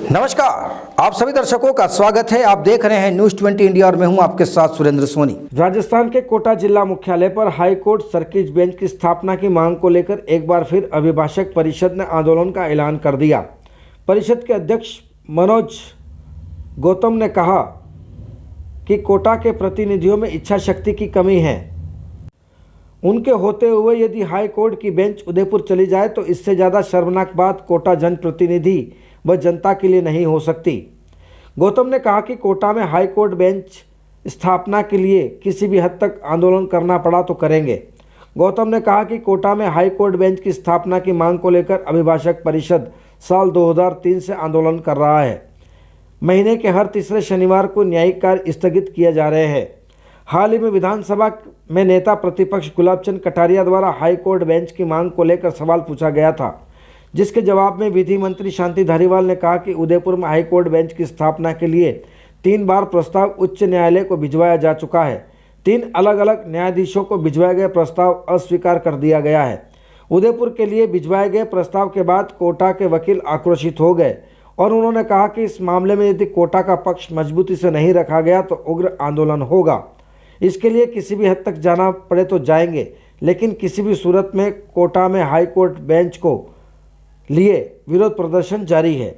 नमस्कार, आप सभी दर्शकों का स्वागत है। आप देख रहे हैं न्यूज़ 20 इंडिया और मैं हूं आपके साथ सुरेंद्र सोनी। राजस्थान के कोटा जिला मुख्यालय पर हाई कोर्ट सर्किट बेंच की स्थापना की मांग को लेकर एक बार फिर अभिभाषक परिषद ने आंदोलन का ऐलान कर दिया। परिषद के अध्यक्ष मनोज गौतम ने कहा कि कोटा के प्रतिनिधियों में इच्छा शक्ति की कमी है। उनके होते हुए यदि हाई कोर्ट की बेंच उदयपुर चली जाए तो इससे ज़्यादा शर्मनाक बात कोटा जनप्रतिनिधि व जनता के लिए नहीं हो सकती। गौतम ने कहा कि कोटा में हाई कोर्ट बेंच स्थापना के लिए किसी भी हद तक आंदोलन करना पड़ा तो करेंगे। गौतम ने कहा कि कोटा में हाई कोर्ट बेंच की स्थापना की मांग को लेकर अभिभाषक परिषद साल 2003 से आंदोलन कर रहा है। महीने के हर तीसरे शनिवार को न्यायिक कार्य स्थगित किए जा रहे हैं। हाल ही में विधानसभा में नेता प्रतिपक्ष गुलाबचंद कटारिया द्वारा हाई कोर्ट बेंच की मांग को लेकर सवाल पूछा गया था, जिसके जवाब में विधि मंत्री शांति धारीवाल ने कहा कि उदयपुर में हाई कोर्ट बेंच की स्थापना के लिए 3 बार प्रस्ताव उच्च न्यायालय को भिजवाया जा चुका है। 3 अलग अलग न्यायाधीशों को भिजवाए गए प्रस्ताव अस्वीकार कर दिया गया है। उदयपुर के लिए भिजवाए गए प्रस्ताव के बाद कोटा के वकील आक्रोशित हो गए और उन्होंने कहा कि इस मामले में यदि कोटा का पक्ष मजबूती से नहीं रखा गया तो उग्र आंदोलन होगा। इसके लिए किसी भी हद तक जाना पड़े तो जाएंगे, लेकिन किसी भी सूरत में कोटा में हाई कोर्ट बेंच को लिए विरोध प्रदर्शन जारी है।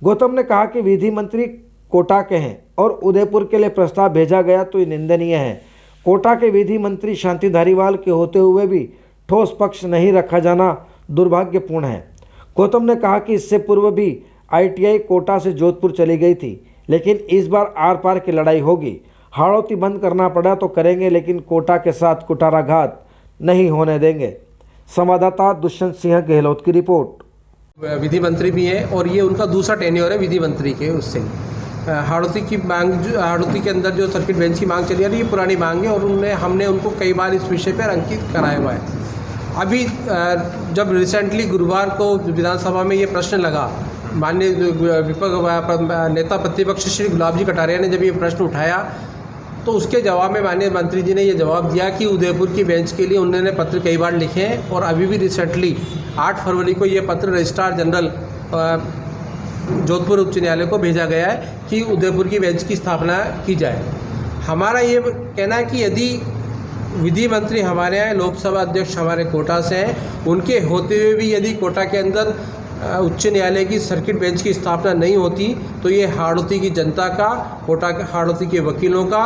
गौतम ने कहा कि विधि मंत्री कोटा के हैं और उदयपुर के लिए प्रस्ताव भेजा गया तो ये निंदनीय है। कोटा के विधि मंत्री शांति धारीवाल के होते हुए भी ठोस पक्ष नहीं रखा जाना दुर्भाग्यपूर्ण है। गौतम ने कहा कि इससे पूर्व भी ITI कोटा से जोधपुर चली गई थी, लेकिन इस बार आर पार की लड़ाई होगी। हाड़ौती बंद करना पड़ा तो करेंगे, लेकिन कोटा के साथ कुठाराघात नहीं होने देंगे। संवाददाता दुष्यंत सिंह गहलोत की रिपोर्ट। विधि मंत्री भी है और ये उनका दूसरा टेन्योर है विधि मंत्री के। उससे हाड़ौती की मांग, हाड़ौती के अंदर जो सर्किट बेंच की मांग चली आ रही है, ये पुरानी मांग है और हमने उनको कई बार इस विषय पर अंकित कराया हुआ है। अभी जब रिसेंटली गुरुवार को विधानसभा में ये प्रश्न लगा, माननीय नेता प्रतिपक्ष श्री गुलाब जी कटारिया ने जब ये प्रश्न उठाया तो उसके जवाब में माननीय मंत्री जी ने ये जवाब दिया कि उदयपुर की बेंच के लिए उन्होंने पत्र कई बार लिखे हैं और अभी भी रिसेंटली 8 फरवरी को ये पत्र रजिस्ट्रार जनरल जोधपुर उच्च न्यायालय को भेजा गया है कि उदयपुर की बेंच की स्थापना की जाए। हमारा ये कहना है कि यदि विधि मंत्री हमारे यहाँ, लोकसभा अध्यक्ष हमारे कोटा से हैं, उनके होते हुए भी यदि कोटा के अंदर उच्च न्यायालय की सर्किट बेंच की स्थापना नहीं होती तो ये हाड़ौती की जनता का, कोटा के हाड़ौती के वकीलों का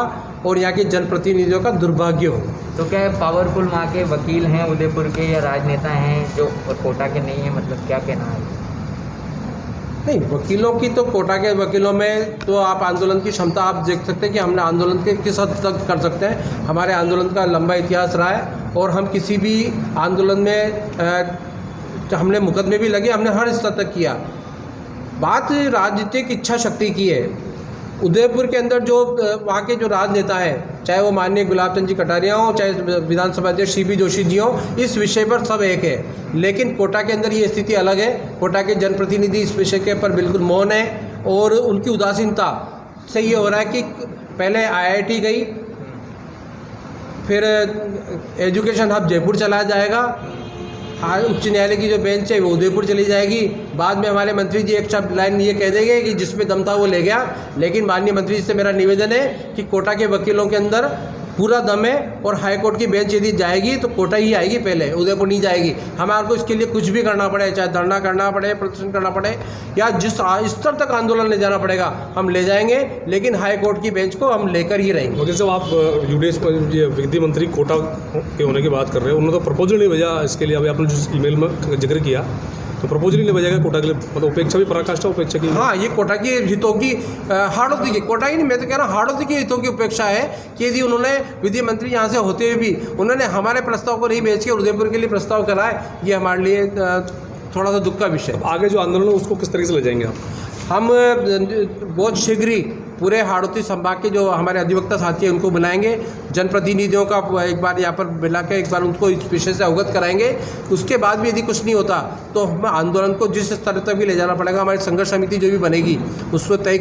और यहाँ के जनप्रतिनिधियों का दुर्भाग्य हो। तो क्या पावरफुल वहाँ के वकील हैं उदयपुर के या राजनेता हैं जो और कोटा के नहीं हैं, मतलब क्या कहना है? नहीं, वकीलों की तो कोटा के वकीलों में तो आप आंदोलन की क्षमता आप देख सकते हैं कि हमने आंदोलन के किस हद तक कर सकते हैं। हमारे आंदोलन का लंबा इतिहास रहा है और हम किसी भी आंदोलन में हमने मुकदमे भी लगे, हमने हर स्तर तक किया। बात राजनीतिक इच्छा शक्ति की है। उदयपुर के अंदर जो वहाँ के जो राजनेता हैं, चाहे वो माननीय गुलाबचंद जी कटारिया हो, चाहे विधानसभा अध्यक्ष CP जोशी जी हो, इस विषय पर सब एक है। लेकिन कोटा के अंदर ये स्थिति अलग है। कोटा के जनप्रतिनिधि इस विषय के पर बिल्कुल मौन है और उनकी उदासीनता से ये हो रहा है कि पहले IIT गई, फिर एजुकेशन हब जयपुर चलाया जाएगा, उच्च न्यायालय की जो बेंच है वो उदयपुर चली जाएगी। बाद में हमारे मंत्री जी एक शब्द लाइन ये कह देंगे कि जिसमें दम था वो ले गया। लेकिन माननीय मंत्री जी से मेरा निवेदन है कि कोटा के वकीलों के अंदर पूरा दम है और हाई कोर्ट की बेंच यदि जाएगी तो कोटा ही आएगी, पहले उदयपुर नहीं जाएगी। हमारे को इसके लिए कुछ भी करना पड़े, चाहे धरना करना पड़े, प्रदर्शन करना पड़े या जिस स्तर तक आंदोलन ले जाना पड़ेगा हम ले जाएंगे, लेकिन हाई कोर्ट की बेंच को हम लेकर ही रहेंगे। वकील साहब, आप यूडीएस पर विधि मंत्री कोटा के होने की बात कर रहे हैं, उन्होंने तो प्रपोजल नहीं भेजा इसके लिए। अभी आपने जो ईमेल में जिक्र किया तो प्रपोजल नहीं भेजा गया कोटा के लिए, मतलब उपेक्षा भी पराकाष्ठा उपेक्षा की। हाँ, ये कोटा की हितों की, हाड़ौती की, कोटा ही नहीं, मैं तो कह रहा हूँ हाड़ौती के हितों की उपेक्षा है कि यदि उन्होंने विधि मंत्री यहाँ से होते हुए भी उन्होंने हमारे प्रस्ताव को नहीं भेज के उदयपुर के लिए प्रस्ताव कराए, ये हमारे लिए थोड़ा सा दुख का विषय। आगे जो आंदोलन है उसको किस तरीके से ले जाएंगे आप? हम बहुत शीघ्र ही पूरे हाड़ौती संभाग के जो हमारे अधिवक्ता साथी हैं उनको बुलाएंगे, जनप्रतिनिधियों का एक बार यहाँ पर बुला के एक बार उनको इस विषय से अवगत कराएंगे। उसके बाद भी यदि कुछ नहीं होता तो हम आंदोलन को जिस स्तर तक भी ले जाना पड़ेगा, हमारी संघर्ष समिति जो भी बनेगी उसको तय